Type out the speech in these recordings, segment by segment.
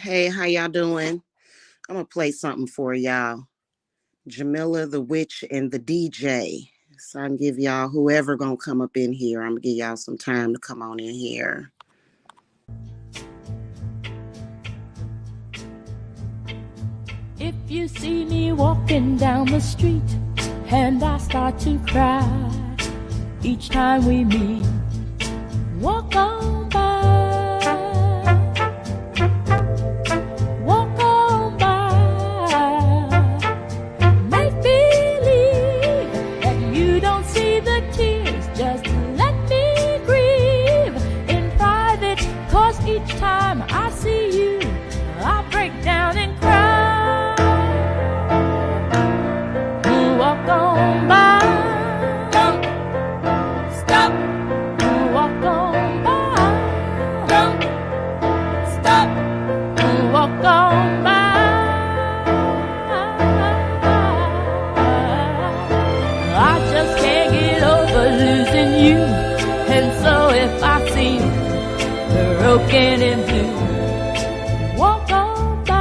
Hey, how y'all doing? I'm gonna play something for y'all. Jamila the Witch and the DJ. So I can give y'all whoever gonna come up in here. I'm gonna give y'all some time to come on in here. If you see me walking down the street and I start to cry each time we meet, walk on by, walk on by. Make believe that you don't see the tears, just let me grieve in private, 'cause each time I see you, I break down and cry. Walk on by, don't stop. Walk on by, don't stop. Walk on by. I just can't get over losing you, and so if I seem broken and blue, walk on by.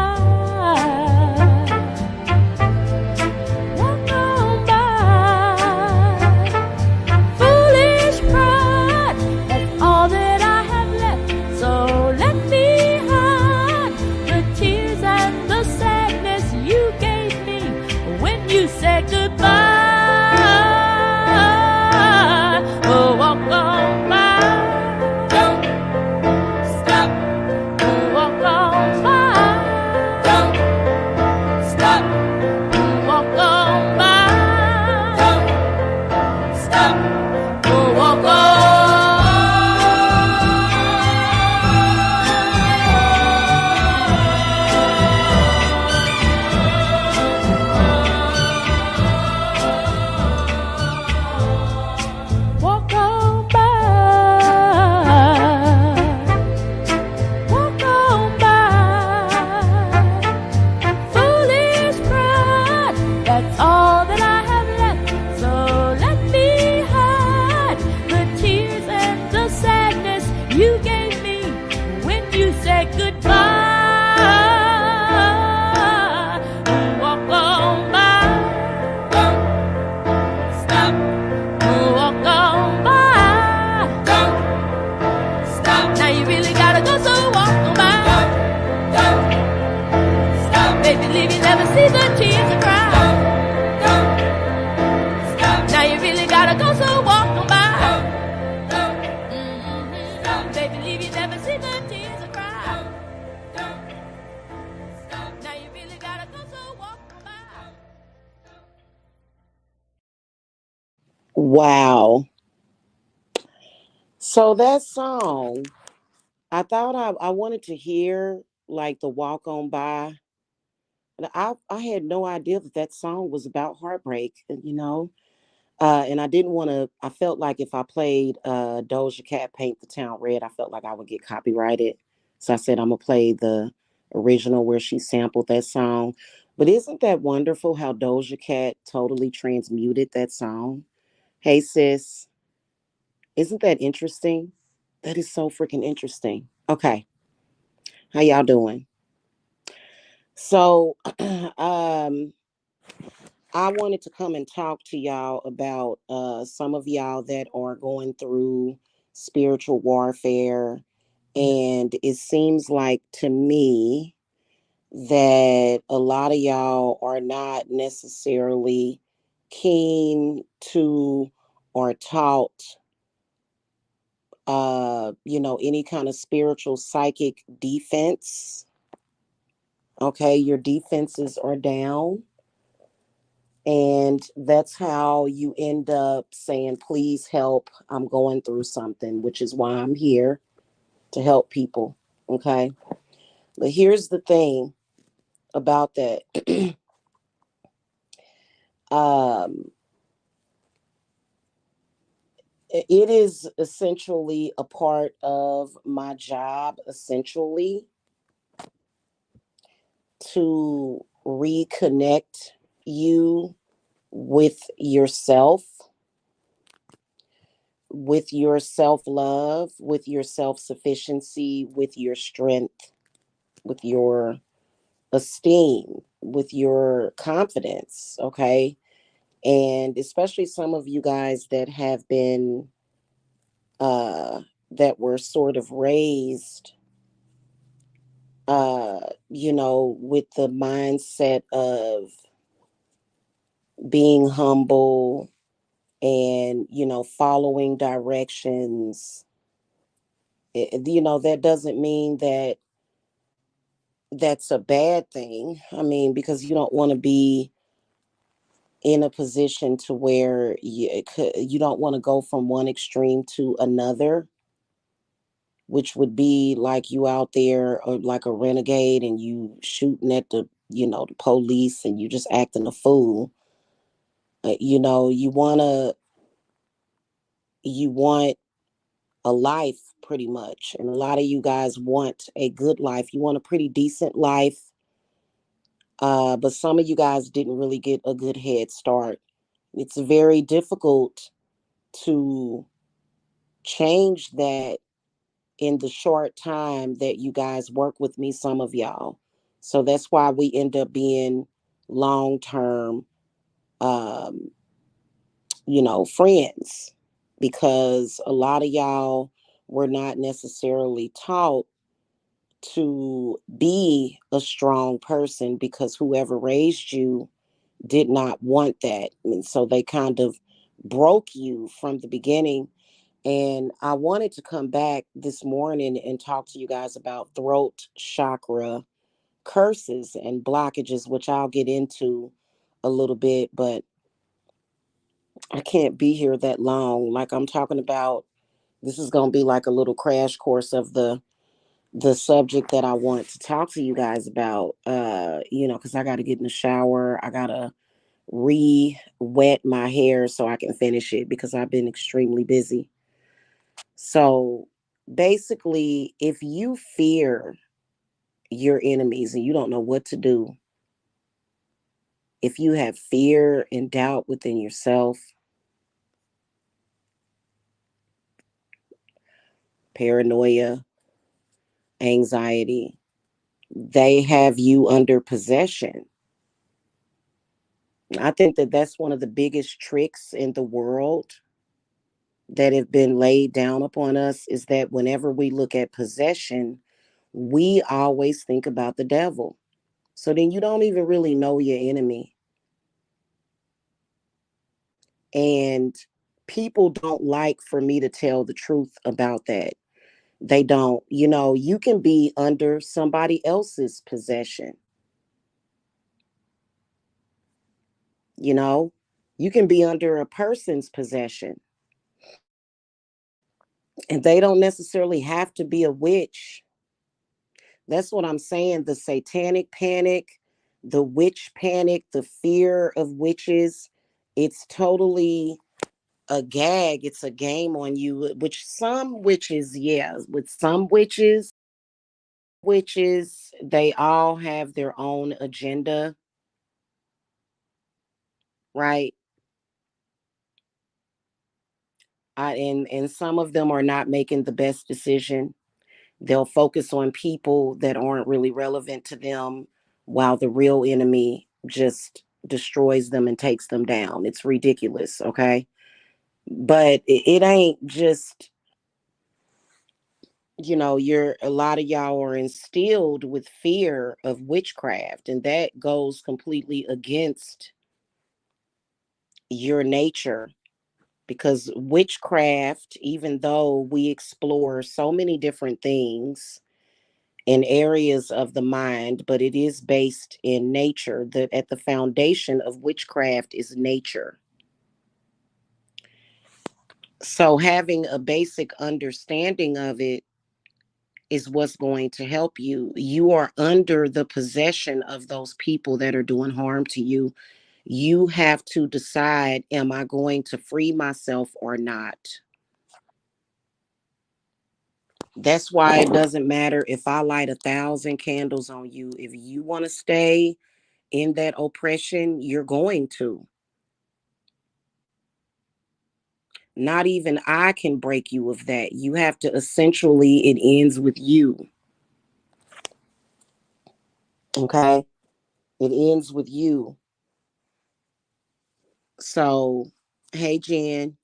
Say goodbye. Oh, walk on by. Don't stop. Walk on by. Don't stop. Walk on by. Don't stop. Walk on. You gave me when you said goodbye. Walk on by, don't stop. Walk on by, don't stop. Now you really gotta go, so walk on by. Don't stop. Baby, leave you never see the tears you cry. Don't stop. Now you really gotta go, so walk on by. Baby, leave you never see the tears I cry. Don't stop. Now you really gotta go, so walk on by. Wow. So that song, I thought I wanted to hear like the walk on by. And I had no idea that that song was about heartbreak. And I didn't want to. I felt like if I played Doja Cat "Paint the Town Red," I felt like I would get copyrighted. So I said I'm gonna play the original where she sampled that song. But isn't that wonderful how Doja Cat totally transmuted that song? Hey sis, isn't that interesting? That is so freaking interesting. Okay, how y'all doing? So, I wanted to come and talk to y'all about some of y'all that are going through spiritual warfare. And it seems like to me that a lot of y'all are not necessarily keen to or taught any kind of spiritual psychic defense. Okay, your defenses are down. And that's how you end up saying, please help. I'm going through something, which is why I'm here to help people. Okay. But here's the thing about that. um, it is essentially a part of my job, essentially, to reconnect you with yourself, with your self love, with your self sufficiency, with your strength. with your esteem, with your confidence, okay? And especially some of you guys that have been that were sort of raised with the mindset of being humble and following directions. That doesn't mean that that's a bad thing. I mean, because you don't want to be in a position to where you don't want to go from one extreme to another, which would be like you out there or like a renegade and you shooting at the police and you just acting a fool. You want a life pretty much, and a lot of you guys want a good life. You want a pretty decent life, but some of you guys didn't really get a good head start. It's very difficult to change that in the short time that you guys work with me, some of y'all. So that's why we end up being long term, um, friends, because a lot of y'all were not necessarily taught to be a strong person because whoever raised you did not want that. And so they kind of broke you from the beginning. And I wanted to come back this morning and talk to you guys about throat chakra curses and blockages, which I'll get into a little bit, but I can't be here that long. Like I'm talking about, this is going to be like a little crash course of the subject that I want to talk to you guys about. Because I got to get in the shower. I got to re-wet my hair so I can finish it because I've been extremely busy. So basically, if you fear your enemies and you don't know what to do, if you have fear and doubt within yourself, paranoia, anxiety, they have you under possession. I think that that's one of the biggest tricks in the world that have been laid down upon us, is that whenever we look at possession, we always think about the devil. So then you don't even really know your enemy. And people don't like for me to tell the truth about that. They don't. You can be under somebody else's possession. You know, you can be under a person's possession, and they don't necessarily have to be a witch. That's what I'm saying. The satanic panic, the witch panic, the fear of witches, it's totally a gag. It's a game on you, which some witches, yeah, with some witches, they all have their own agenda, right? And some of them are not making the best decision. They'll focus on people that aren't really relevant to them, while the real enemy just destroys them and takes them down. It's ridiculous, okay? But it ain't just, you're a lot of y'all are instilled with fear of witchcraft, and that goes completely against your nature, because witchcraft, even though we explore so many different things in areas of the mind, but it is based in nature. That at the foundation of witchcraft is nature. So having a basic understanding of it is what's going to help you. You are under the possession of those people that are doing harm to you. You have to decide, am I going to free myself or not? That's why it doesn't matter if I light 1,000 candles on you. If you want to stay in that oppression, you're going to. Not even I can break you of that. You have to essentially, it ends with you. Okay. It ends with you. So, hey, Jen.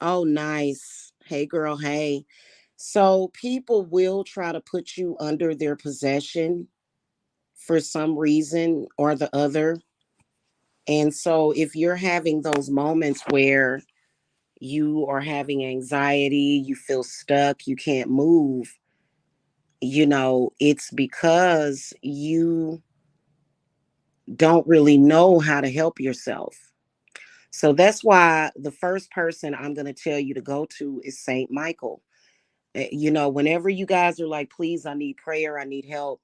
Oh, nice. Hey, girl. Hey. So, people will try to put you under their possession for some reason or the other. And so, if you're having those moments where you are having anxiety, you feel stuck, you can't move, it's because you don't really know how to help yourself. So that's why the first person I'm going to tell you to go to is St. Michael. Whenever you guys are like, please, I need prayer, I need help,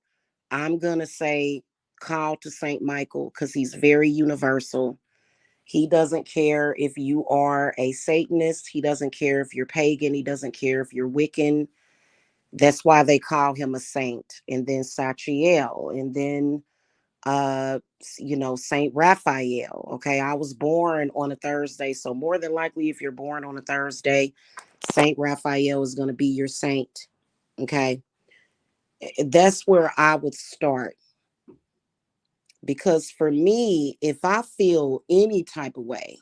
I'm going to say, call to St. Michael because he's very universal. He doesn't care if you are a Satanist. He doesn't care if you're pagan. He doesn't care if you're Wiccan. That's why they call him a saint. And then Sachiel. And then Saint Raphael. Okay, I was born on a Thursday, so more than likely if you're born on a Thursday, Saint Raphael is going to be your saint. Okay, that's where I would start, because for me, if I feel any type of way,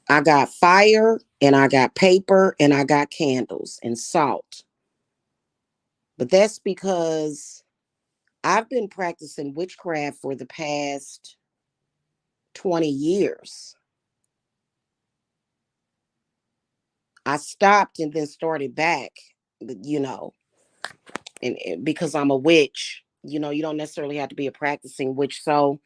I got fire and I got paper and I got candles and salt. But that's because I've been practicing witchcraft for the past 20 years. I stopped and then started back, you know, and because I'm a witch, you don't necessarily have to be a practicing witch. So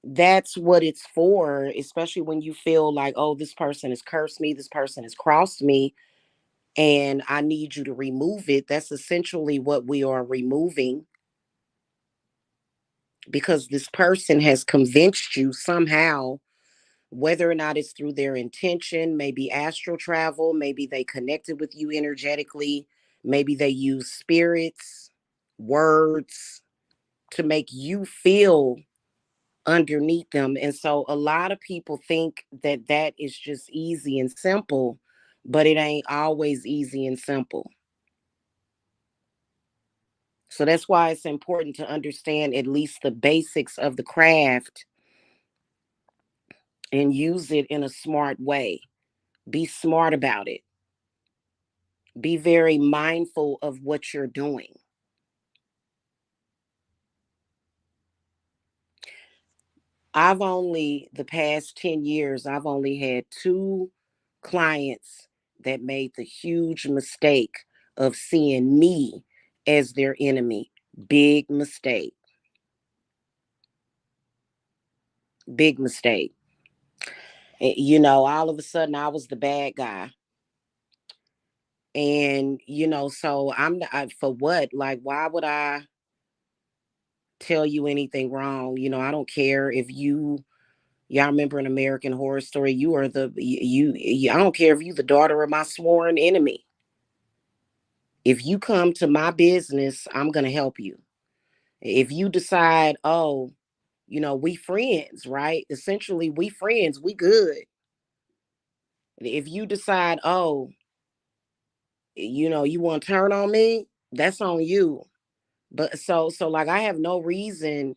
that's what it's for, especially when you feel like, oh, this person has cursed me, this person has crossed me, and I need you to remove it. That's essentially what we are removing, because this person has convinced you somehow, whether or not it's through their intention, maybe astral travel, maybe they connected with you energetically, maybe they use spirits, words to make you feel underneath them. And so a lot of people think that that is just easy and simple, but it ain't always easy and simple. So that's why it's important to understand at least the basics of the craft and use it in a smart way. Be smart about it. Be very mindful of what you're doing. The past 10 years, I've only had two clients that made the huge mistake of seeing me as their enemy. Big mistake. Big mistake. All of a sudden I was the bad guy. And, so for what? Like, why would I tell you anything wrong? I don't care if y'all remember an American Horror Story. You are I don't care if you the daughter of my sworn enemy. If you come to my business, I'm going to help you. If you decide, oh, we friends, right? Essentially, we friends, we good. If you decide, oh, you want to turn on me, that's on you. But so like I have no reason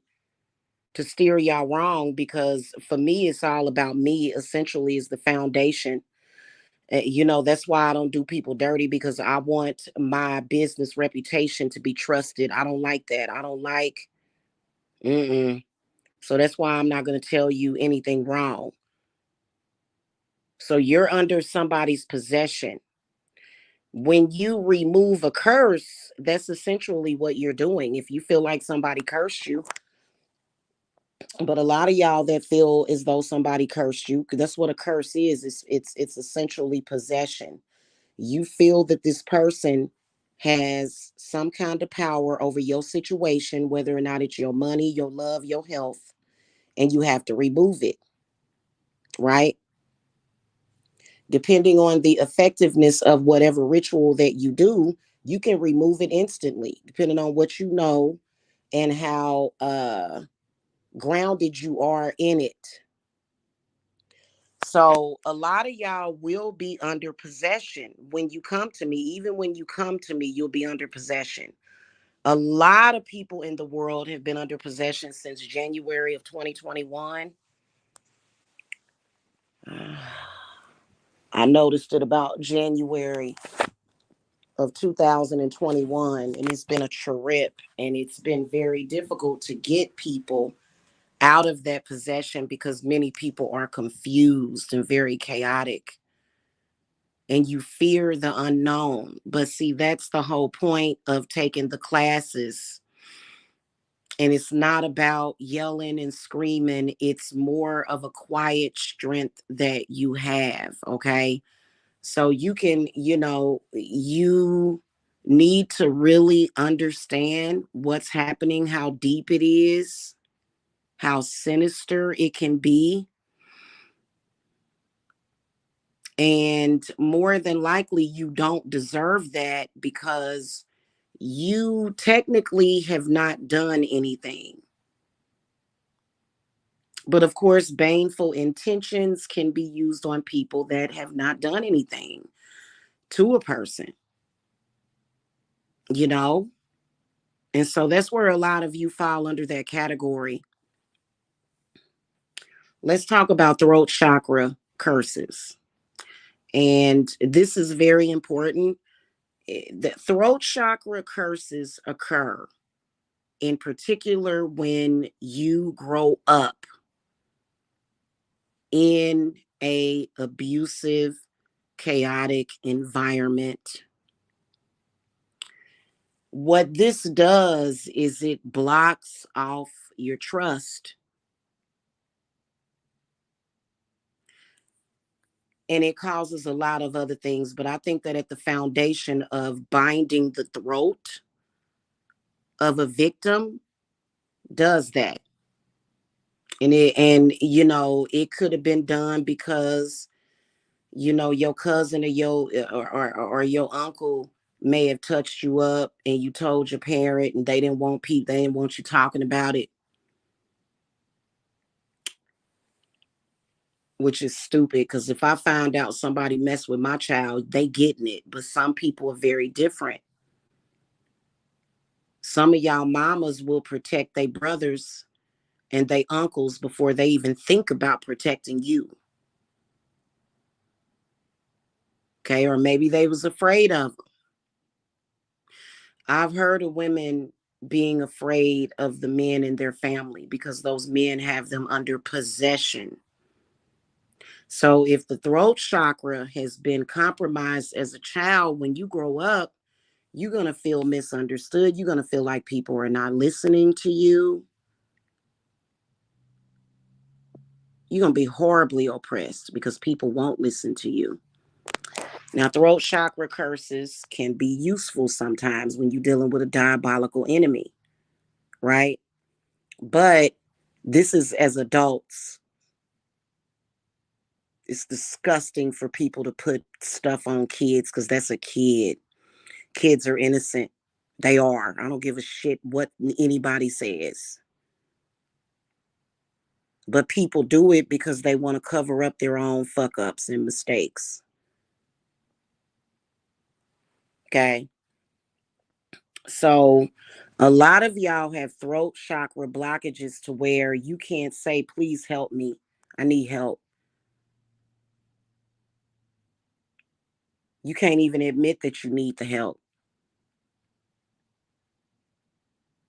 to steer y'all wrong, because for me it's all about me, essentially, is the foundation. That's why I don't do people dirty, because I want my business reputation to be trusted. I don't like that. I don't like mm-mm. So that's why I'm not going to tell you anything wrong. So you're under somebody's possession. When you remove a curse, that's essentially what you're doing. If you feel like somebody cursed you, but a lot of y'all that feel as though somebody cursed you, 'cause that's what a curse is. It's essentially possession. You feel that this person has some kind of power over your situation, whether or not it's your money, your love, your health, and you have to remove it, right? Depending on the effectiveness of whatever ritual that you do, you can remove it instantly, depending on what you know and how grounded you are in it. So a lot of y'all will be under possession when you come to me. Even when you come to me, you'll be under possession. A lot of people in the world have been under possession since January of 2021. I noticed it about January of 2021, and it's been a trip, and it's been very difficult to get people out of that possession because many people are confused and very chaotic, and you fear the unknown. But see, that's the whole point of taking the classes. And it's not about yelling and screaming, it's more of a quiet strength that you have, okay? So you can, you need to really understand what's happening, how deep it is, how sinister it can be. And more than likely, you don't deserve that because you technically have not done anything. But of course, baneful intentions can be used on people that have not done anything to a person, you know? And so that's where a lot of you fall under that category. Let's talk about throat chakra curses. And this is very important. The throat chakra curses occur in particular when you grow up in a abusive, chaotic environment. What this does is it blocks off your trust, and it causes a lot of other things. But I think that at the foundation of binding the throat of a victim does that. And it could have been done because your cousin or or your uncle may have touched you up and you told your parent and they didn't want you talking about it, which is stupid because if I find out somebody messed with my child, they getting it. But some people are very different. Some of y'all mamas will protect their brothers and their uncles before they even think about protecting you. Okay, or maybe they was afraid of them. I've heard of women being afraid of the men in their family because those men have them under possession. So if the throat chakra has been compromised as a child, when you grow up, you're going to feel misunderstood. You're going to feel like people are not listening to you. You're going to be horribly oppressed because people won't listen to you. Now, throat chakra curses can be useful sometimes when you're dealing with a diabolical enemy, right? But this is as adults. It's disgusting for people to put stuff on kids because that's a kid. Kids are innocent. They are. I don't give a shit what anybody says. But people do it because they want to cover up their own fuck ups and mistakes. Okay. So a lot of y'all have throat chakra blockages to where you can't say, please help me. I need help. You can't even admit that you need the help.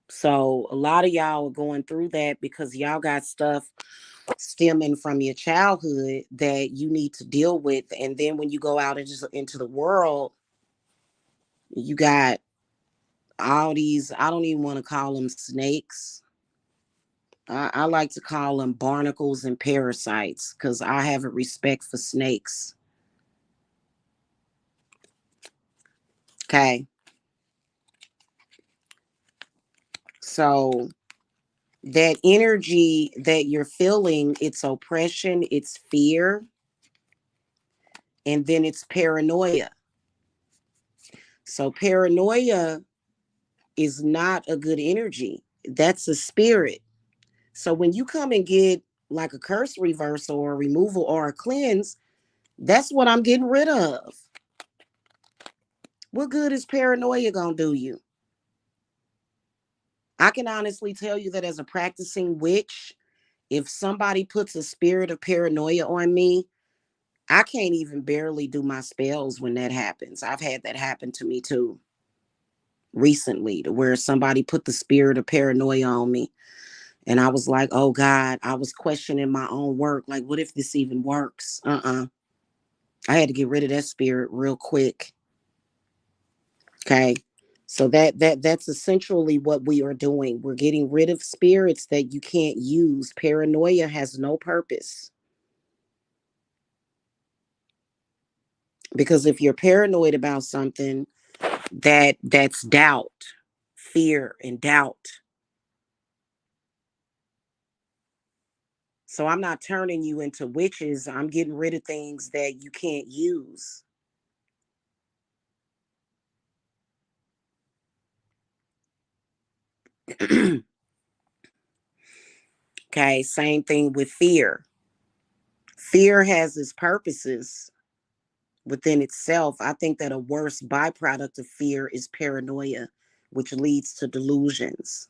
So a lot of y'all are going through that because y'all got stuff stemming from your childhood that you need to deal with. And then when you go out into the world, you got all these, I don't even want to call them snakes. I like to call them barnacles and parasites because I have a respect for snakes. Okay. So that energy that you're feeling, it's oppression, it's fear, and then it's paranoia. So paranoia is not a good energy. That's a spirit. So when you come and get like a curse reversal or a removal or a cleanse, that's what I'm getting rid of. What good is paranoia gonna do you? I can honestly tell you that as a practicing witch, if somebody puts a spirit of paranoia on me, I can't even barely do my spells when that happens. I've had that happen to me too recently, to where somebody put the spirit of paranoia on me. And I was like, oh God, I was questioning my own work. Like, what if this even works? I had to get rid of that spirit real quick. Okay. So that's essentially what we are doing. We're getting rid of spirits that you can't use. Paranoia has no purpose. Because if you're paranoid about something, that's doubt, fear and doubt. So I'm not turning you into witches. I'm getting rid of things that you can't use. Okay, same thing with fear. Fear has its purposes within itself. I think that a worse byproduct of fear is paranoia, which leads to delusions.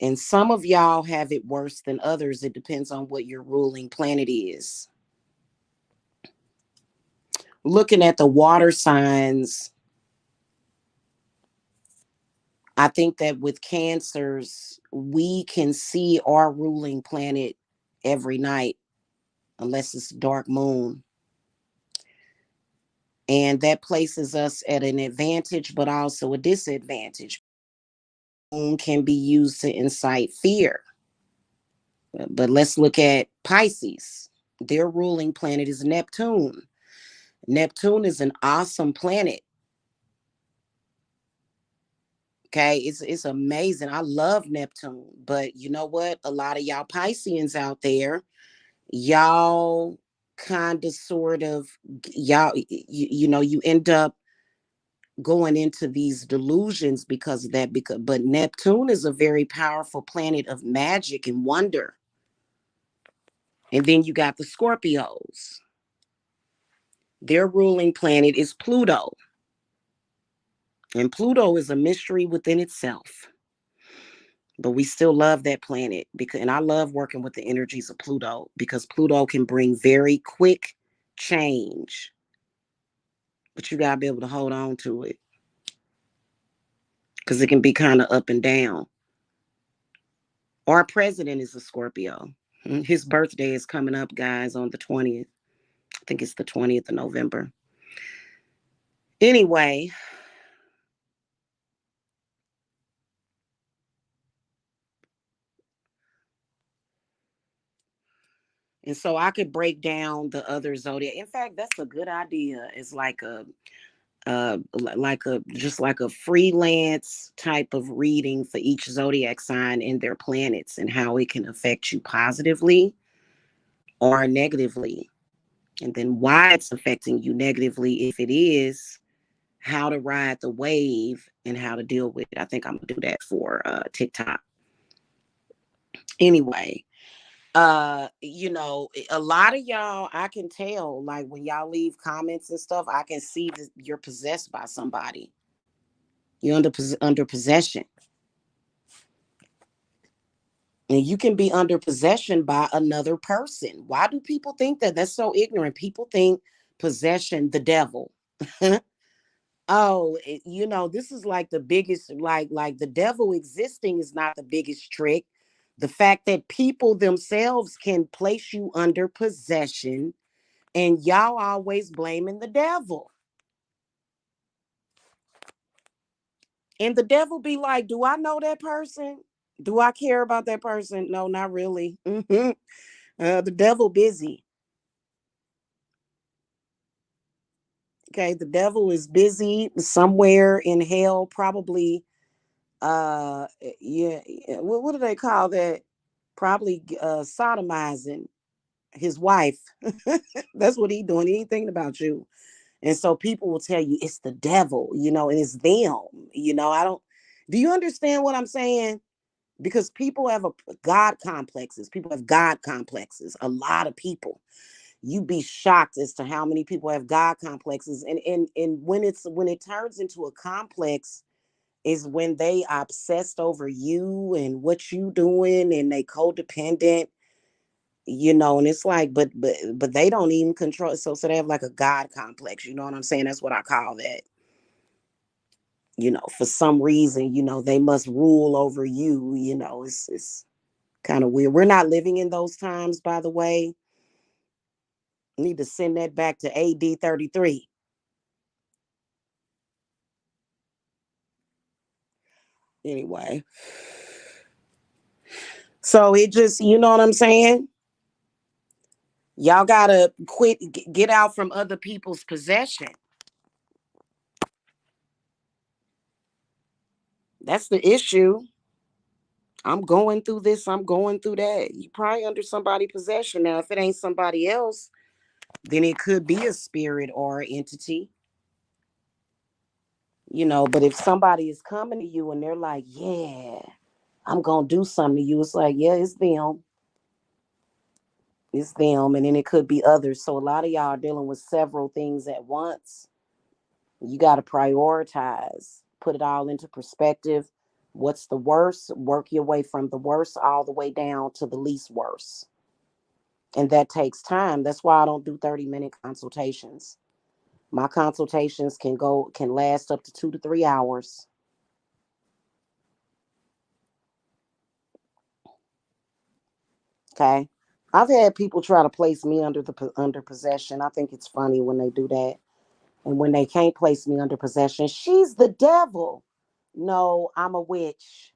And some of y'all have it worse than others. It depends on what your ruling planet is. Looking at the water signs, I think that with cancers, we can see our ruling planet every night, unless it's dark moon. And that places us at an advantage, but also a disadvantage. Moon can be used to incite fear. But let's look at Pisces. Their ruling planet is Neptune. Neptune is an awesome planet. Okay, it's amazing. I love Neptune, but you know what? A lot of y'all Pisceans out there, y'all kind of sort of y'all you end up going into these delusions because of that. Because but Neptune is a very powerful planet of magic and wonder. And then you got the Scorpios. Their ruling planet is Pluto. And Pluto is a mystery within itself. But we still love that planet because and I love working with the energies of Pluto because Pluto can bring very quick change. But you gotta be able to hold on to it. Because it can be kind of up and down. Our president is a Scorpio. His birthday is coming up, guys, on the 20th. I think it's the 20th of November. Anyway, and so I could break down the other zodiac. In fact, that's a good idea. It's like a just like a freelance type of reading for each zodiac sign and their planets and how it can affect you positively or negatively. And then why it's affecting you negatively if it is, how to ride the wave and how to deal with it. I think I'm gonna do that for TikTok. Anyway, a lot of y'all, I can tell, like when y'all leave comments and stuff, I can see that you're possessed by somebody. You're under possession. And you can be under possession by another person. Why do people think that? That's so ignorant. People think possession, the devil. Oh, this is like the biggest, like the devil existing is not the biggest trick. The fact that people themselves can place you under possession and y'all always blaming the devil. And the devil be like, do I know that person? Do I care about that person? No, not really. The devil busy. Okay, the devil is busy somewhere in hell, probably. Yeah, what do they call that? Probably sodomizing his wife. That's what he doing. He ain't thinking about you. And so people will tell you it's the devil, and it's them. I don't. Do you understand what I'm saying? because people have a God complexes. People have God complexes. A lot of people. You'd be shocked as to how many people have God complexes. And when it turns into a complex is when they obsessed over you and what you doing and they codependent, and it's like, but they don't even control. So they have like a God complex. You know what I'm saying? That's what I call that. For some reason, they must rule over you. It's kind of weird. We're not living in those times, by the way. Need to send that back to AD 33. Anyway, so it just, you know what I'm saying? Y'all gotta quit, get out from other people's possession. That's the issue. I'm going through this, I'm going through that. You probably under somebody's possession. Now, if it ain't somebody else, then it could be a spirit or an entity, but if somebody is coming to you and they're like, yeah, I'm gonna do something to you, it's like, yeah, it's them. It's them. And then it could be others. So a lot of y'all are dealing with several things at once. You got to prioritize, put it all into perspective. What's the worst? Work your way from the worst all the way down to the least worst. And that takes time. That's why I don't do 30-minute consultations. My consultations can last up to 2 to 3 hours. Okay. I've had people try to place me under possession. I think it's funny when they do that. And when they can't place me under possession, she's the devil. No, I'm a witch.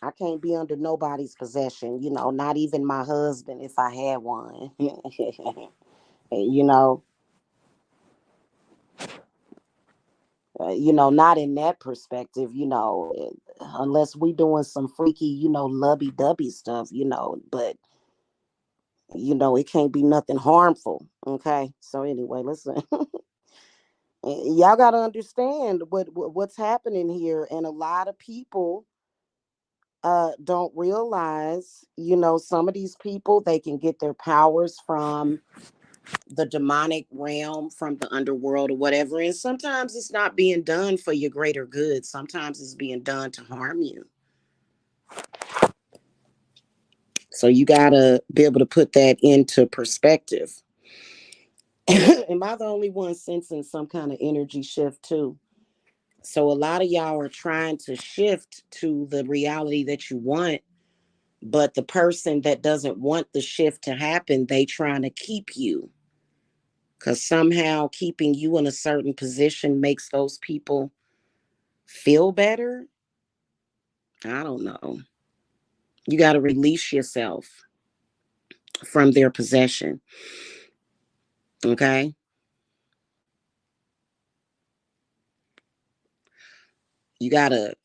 I can't be under nobody's possession, not even my husband if I had one. you know, not in that perspective, unless we doing some freaky, lovey-dovey stuff, but it can't be nothing harmful. Okay. So anyway, listen. Y'all got to understand what's happening here, and a lot of people don't realize, some of these people, they can get their powers from the demonic realm, from the underworld or whatever. And sometimes it's not being done for your greater good. Sometimes it's being done to harm you. So you got to be able to put that into perspective. Am I the only one sensing some kind of energy shift too? So a lot of y'all are trying to shift to the reality that you want, but the person that doesn't want the shift to happen, they trying to keep you, because somehow keeping you in a certain position makes those people feel better. I don't know. You got to release yourself from their possession. Okay. You got to,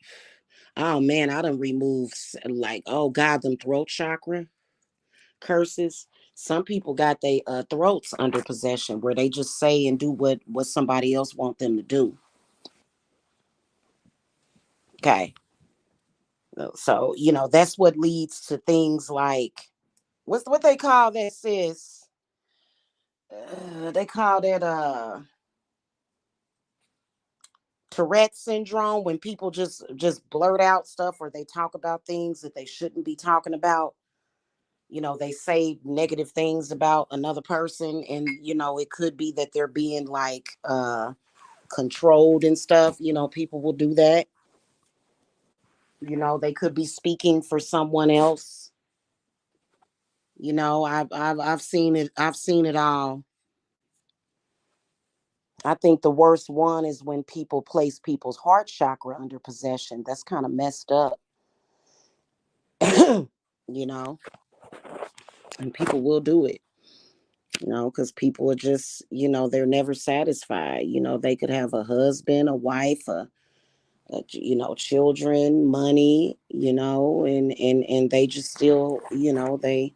oh man, I done remove, like, oh God, them throat chakra curses. Some people got their throats under possession where they just say and do what somebody else want them to do. Okay. So, that's what leads to things like, what's what they call that, sis? They call that Tourette syndrome, when people just blurt out stuff, or they talk about things that they shouldn't be talking about. They say negative things about another person, and it could be that they're being like controlled and stuff. People will do that. They could be speaking for someone else. I've seen it. I've seen it all. I think the worst one is when people place people's heart chakra under possession. That's kind of messed up. you know, and people will do it, because people are just, they're never satisfied. They could have a husband, a wife, children, money, and they just still, they,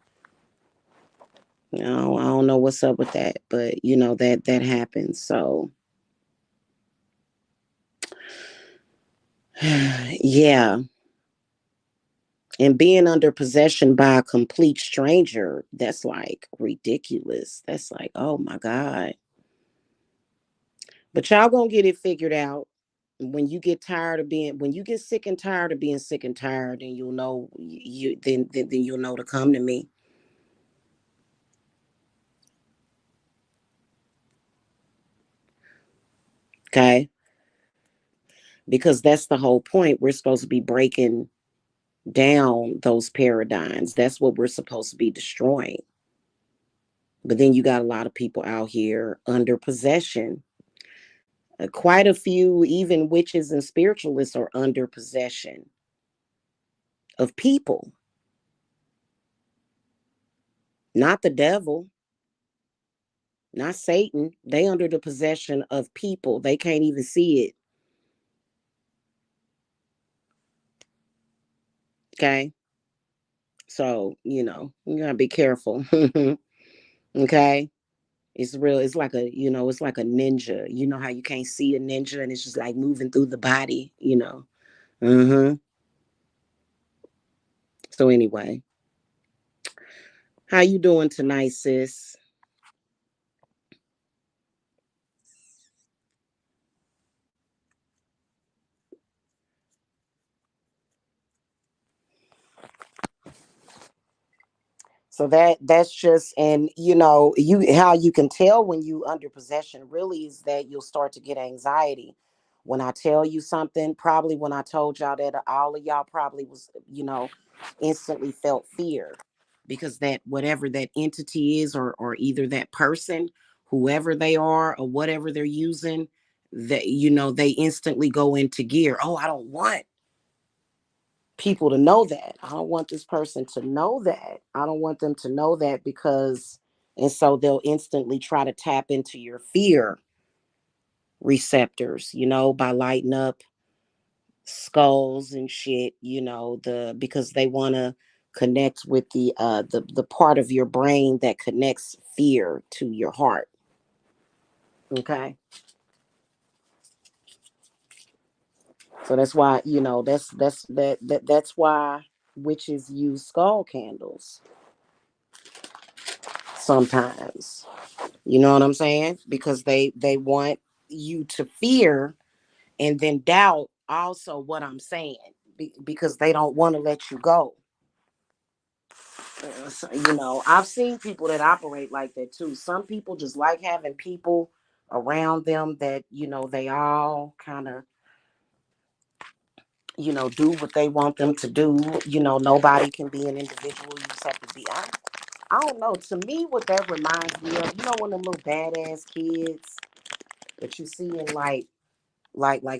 I don't know what's up with that, but that happens. So Yeah. And being under possession by a complete stranger, that's like ridiculous. That's like, oh my God. But y'all gonna get it figured out. When you get tired of being, when you get sick and tired of being sick and tired, then you'll know then you'll know to come to me. Okay. Because that's the whole point. We're supposed to be breaking down those paradigms. That's what we're supposed to be destroying. But then you got a lot of people out here under possession. Quite a few, even witches and spiritualists, are under possession of people, not the devil, not Satan. They under the possession of people. They can't even see it. Okay. So, you gotta be careful. Okay. It's real. It's like it's like a ninja. You know how you can't see a ninja and it's just like moving through the body. Mm-hmm. So anyway, how you doing tonight, sis? So that's just, and you how you can tell when you under possession really is that you'll start to get anxiety. When I tell you something, probably when I told y'all that, all of y'all probably was, instantly felt fear, because that whatever that entity is, or either that person, whoever they are, or whatever they're using, that they instantly go into gear. Oh, I don't want people to know that. I don't want this person to know that. I don't want them to know that, because, and so they'll instantly try to tap into your fear receptors, by lighting up skulls and shit, because they want to connect with the part of your brain that connects fear to your heart. Okay. So that's why, that's why witches use skull candles sometimes. You know what I'm saying? Because they want you to fear and then doubt also what I'm saying, because they don't want to let you go. So, I've seen people that operate like that too. Some people just like having people around them that they all kind of do what they want them to do. Nobody can be an individual. You just have to be. I don't know. To me, what that reminds me of, when them little badass kids that you see in like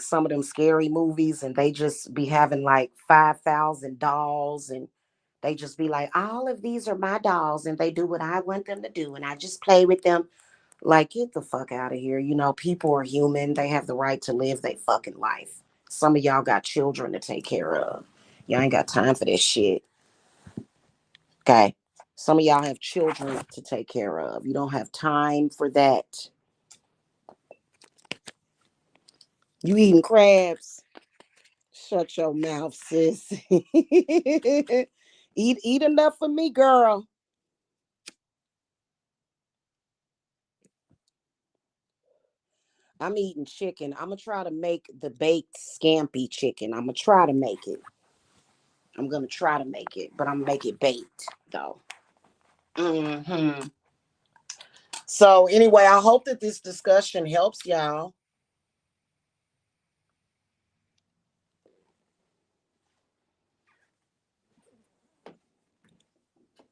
some of them scary movies, and they just be having like 5,000 dolls, and they just be like, all of these are my dolls and they do what I want them to do and I just play with them. Like, get the fuck out of here. People are human. They have the right to live their fucking life. Some of y'all got children to take care of. Y'all ain't got time for this shit. Okay. Some of y'all have children to take care of. You don't have time for that. You eating crabs? Shut your mouth, sis. Eat enough for me, girl. I'm eating chicken. I'm gonna try to make the baked scampi chicken. I'm gonna try to make it. I'm gonna try to make it, but I'm gonna make it baked though. Hmm. So anyway, I hope that this discussion helps y'all.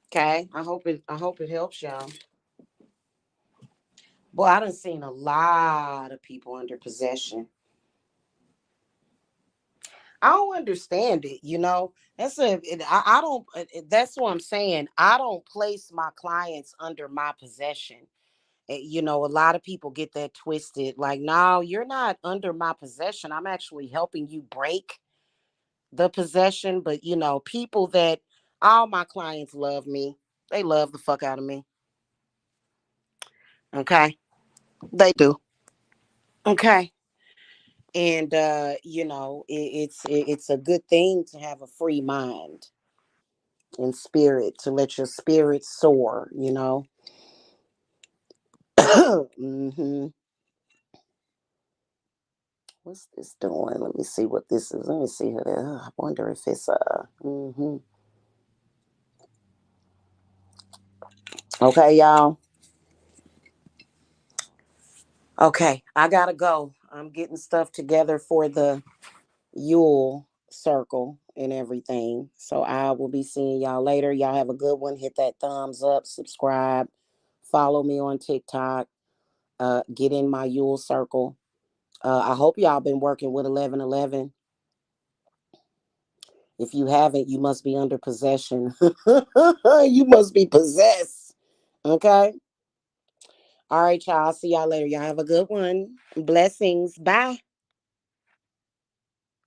Okay, I hope it helps y'all. Boy, I done seen a lot of people under possession. I don't understand it. I don't. That's what I'm saying. I don't place my clients under my possession. A lot of people get that twisted. Like, no, you're not under my possession. I'm actually helping you break the possession. But people that all my clients love me. They love the fuck out of me. Okay, they do. Okay. And it's a good thing to have a free mind and spirit, to let your spirit soar. hmm What's this doing? Let me see what this is. Let me see. I wonder if it's okay, y'all. Okay, I gotta go. I'm getting stuff together for the Yule circle and everything. So I will be seeing y'all later. Y'all have a good one. Hit that thumbs up, subscribe, follow me on TikTok. Get in my Yule circle. I hope y'all been working with 1111. If you haven't, you must be under possession. You must be possessed. Okay. All right, y'all. See y'all later. Y'all have a good one. Blessings. Bye.